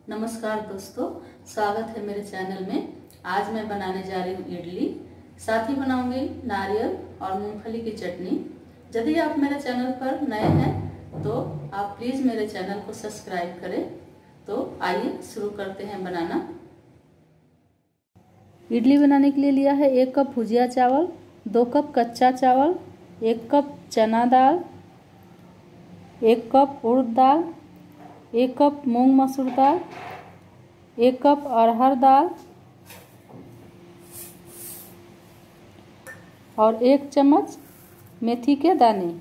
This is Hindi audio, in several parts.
नमस्कार दोस्तों, स्वागत है मेरे चैनल में। आज मैं बनाने जा रही हूँ इडली, साथ ही बनाऊंगी नारियल और मूंगफली की चटनी। यदि आप मेरे चैनल पर नए हैं तो आप प्लीज़ मेरे चैनल को सब्सक्राइब करें। तो आइए शुरू करते हैं बनाना। इडली बनाने के लिए लिया है 1 कप भुजिया चावल, 2 कप कच्चा चावल, 1 कप चना दाल, 1 कप उड़द दाल, 1 कप मूंग मसूर दाल, 1 कप अरहर दाल और 1 चम्मच मेथी के दाने।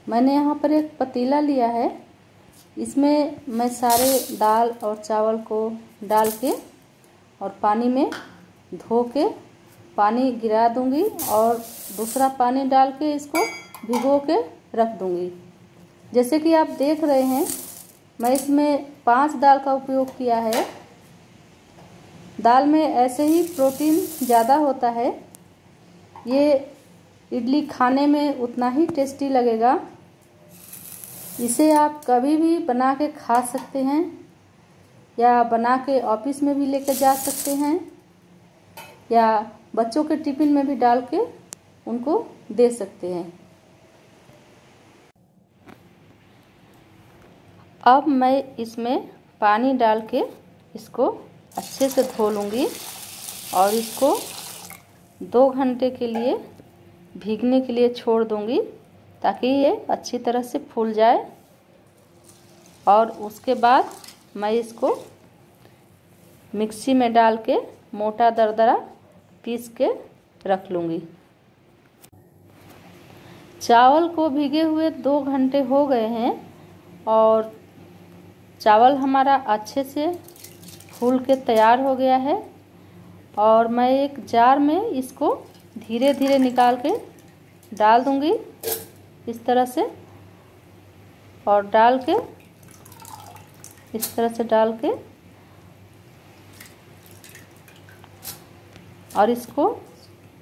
मैंने यहाँ पर एक पतीला लिया है, इसमें मैं सारे दाल और चावल को डाल के और पानी में धो के पानी गिरा दूंगी और दूसरा पानी डाल के इसको भिगो के रख दूंगी। जैसे कि आप देख रहे हैं, मैं इसमें 5 दाल का उपयोग किया है। दाल में ऐसे ही प्रोटीन ज़्यादा होता है। ये इडली खाने में उतना ही टेस्टी लगेगा। इसे आप कभी भी बना के खा सकते हैं या बना के ऑफिस में भी लेकर जा सकते हैं या बच्चों के टिफिन में भी डाल के उनको दे सकते हैं। अब मैं इसमें पानी डाल के इसको अच्छे से धो लूँगी और इसको 2 घंटे के लिए भीगने के लिए छोड़ दूँगी ताकि ये अच्छी तरह से फूल जाए। और उसके बाद मैं इसको मिक्सी में डाल के मोटा दरदरा पीस के रख लूँगी। चावल को भीगे हुए 2 घंटे हो गए हैं और चावल हमारा अच्छे से फूल के तैयार हो गया है। और मैं एक जार में इसको धीरे धीरे निकाल के डाल दूंगी इस तरह से, और डाल के इस तरह से डाल के और इसको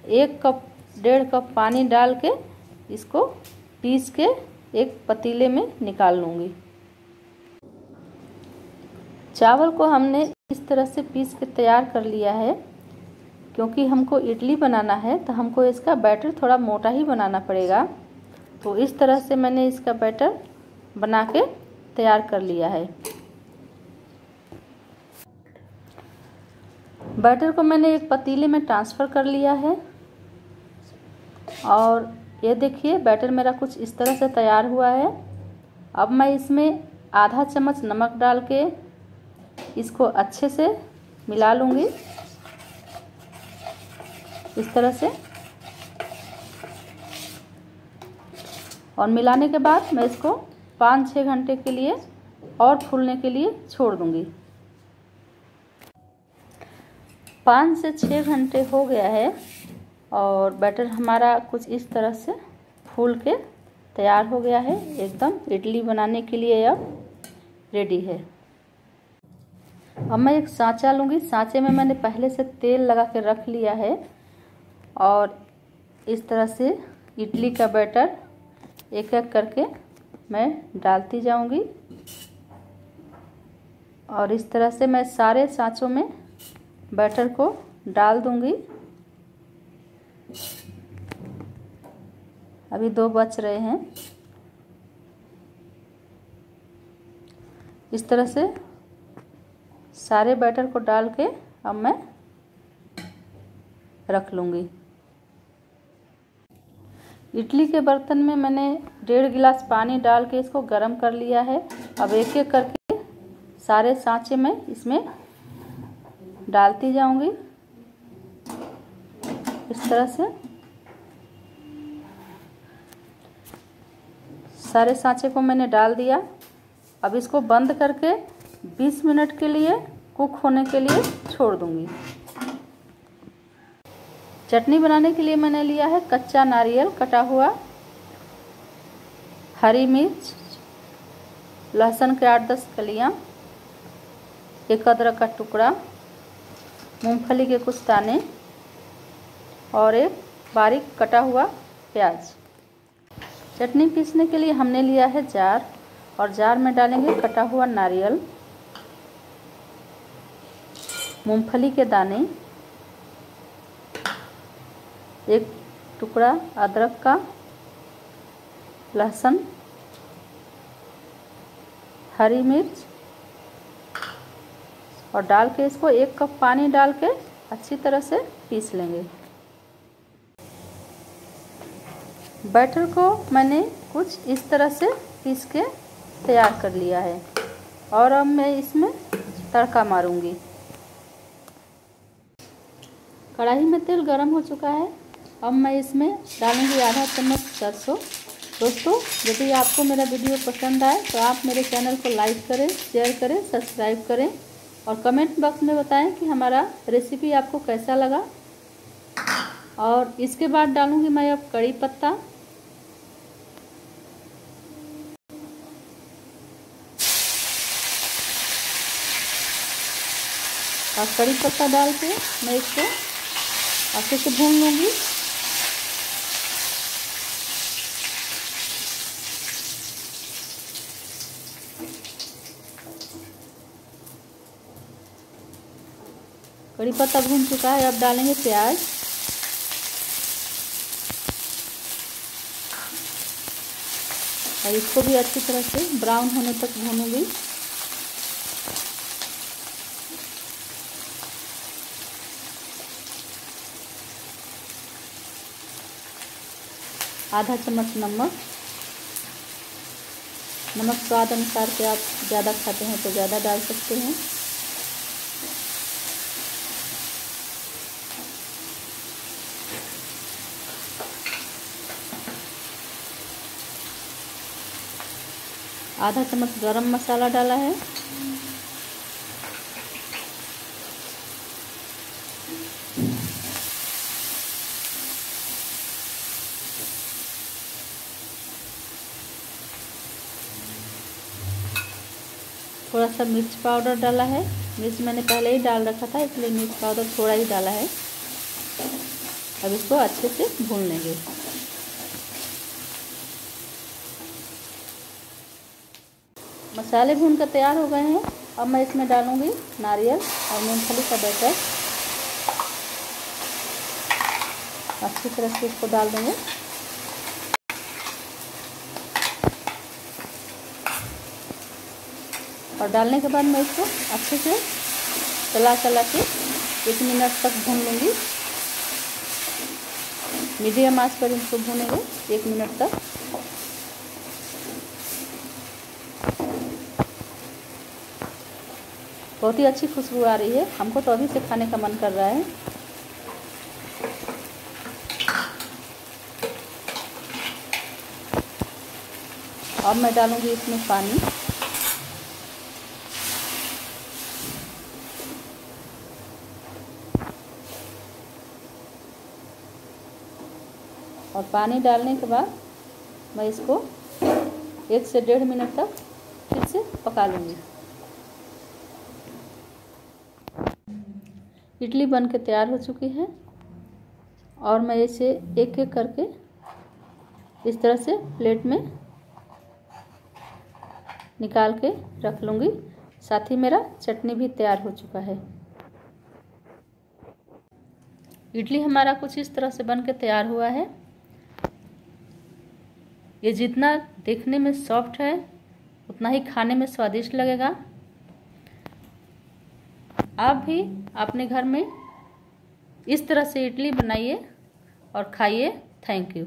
1 कप 1.5 कप पानी डाल के इसको पीस के एक पतीले में निकाल लूँगी। चावल को हमने इस तरह से पीस के तैयार कर लिया है। क्योंकि हमको इडली बनाना है तो हमको इसका बैटर थोड़ा मोटा ही बनाना पड़ेगा। तो इस तरह से मैंने इसका बैटर बना के तैयार कर लिया है। बैटर को मैंने एक पतीले में ट्रांसफ़र कर लिया है और ये देखिए बैटर मेरा कुछ इस तरह से तैयार हुआ है। अब मैं इसमें आधा चम्मच नमक डाल के इसको अच्छे से मिला लूँगी इस तरह से। और मिलाने के बाद मैं इसको 5-6 घंटे के लिए और फूलने के लिए छोड़ दूँगी। 5 से 6 घंटे हो गया है और बैटर हमारा कुछ इस तरह से फूल के तैयार हो गया है। एकदम इडली बनाने के लिए अब रेडी है। अब मैं एक सांचा लूँगी। सांचे में मैंने पहले से तेल लगा के रख लिया है और इस तरह से इडली का बैटर एक एक करके मैं डालती जाऊँगी और इस तरह से मैं सारे सांचों में बैटर को डाल दूँगी। अभी 2 बच रहे हैं। इस तरह से सारे बैटर को डाल के अब मैं रख लूँगी। इडली के बर्तन में मैंने 1.5 गिलास पानी डाल के इसको गर्म कर लिया है। अब एक एक करके सारे सांचे में इसमें डालती जाऊँगी इस तरह से। सारे सांचे को मैंने डाल दिया। अब इसको बंद करके 20 मिनट के लिए कुक होने के लिए छोड़ दूंगी। चटनी बनाने के लिए मैंने लिया है कच्चा नारियल कटा हुआ, हरी मिर्च, लहसुन के 8-10 कलियां, 1 अदरक का टुकड़ा, मूंगफली के कुछ दाने और एक बारीक कटा हुआ प्याज। चटनी पीसने के लिए हमने लिया है जार और जार में डालेंगे कटा हुआ नारियल, मूंगफली के दाने, एक टुकड़ा अदरक का, लहसुन, हरी मिर्च और डाल के इसको 1 कप पानी डाल के अच्छी तरह से पीस लेंगे। बैटर को मैंने कुछ इस तरह से पीस के तैयार कर लिया है और अब मैं इसमें तड़का मारूंगी। कढ़ाई में तेल गरम हो चुका है। अब मैं इसमें डालूंगी आधा चम्मच सरसों। दोस्तों, यदि आपको मेरा वीडियो पसंद आए तो आप मेरे चैनल को लाइक करें, शेयर करें, सब्सक्राइब करें और कमेंट बॉक्स में बताएं कि हमारा रेसिपी आपको कैसा लगा। और इसके बाद डालूंगी मैं अब कड़ी पत्ता और कड़ी पत्ता डाल के मैं इसको अच्छे से भून लूँगी। कड़ी पत्ता भून चुका है। अब डालेंगे प्याज और इसको भी अच्छी तरह से ब्राउन होने तक भूनूंगी। आधा चम्मच नमक स्वाद अनुसार से आप ज़्यादा खाते हैं तो ज़्यादा डाल सकते हैं। आधा चम्मच गरम मसाला डाला है। थोड़ा सा मिर्च पाउडर डाला है। मिर्च मैंने पहले ही डाल रखा था, इसलिए मिर्च पाउडर थोड़ा ही डाला है। अब इसको अच्छे से भून लेंगे। मसाले भून कर तैयार हो गए हैं। अब मैं इसमें डालूंगी नारियल और मूंगफली का बैटर। अच्छी तरह से इसको डाल देंगे। और डालने के बाद मैं इसको अच्छे से चला के 1 मिनट तक भून लूँगी। मीडियम आंच पर इसको भूनेंगे 1 मिनट तक। बहुत ही अच्छी खुशबू आ रही है। हमको तो अभी से खाने का मन कर रहा है। अब मैं डालूंगी इसमें पानी। और पानी डालने के बाद मैं इसको 1 से 1.5 मिनट तक फिर से पका लूँगी। इडली बन के तैयार हो चुकी है और मैं इसे एक एक करके इस तरह से प्लेट में निकाल के रख लूँगी। साथ ही मेरा चटनी भी तैयार हो चुका है। इडली हमारा कुछ इस तरह से बन के तैयार हुआ है। ये जितना देखने में सॉफ्ट है उतना ही खाने में स्वादिष्ट लगेगा। आप भी अपने घर में इस तरह से इडली बनाइए और खाइए। Thank you.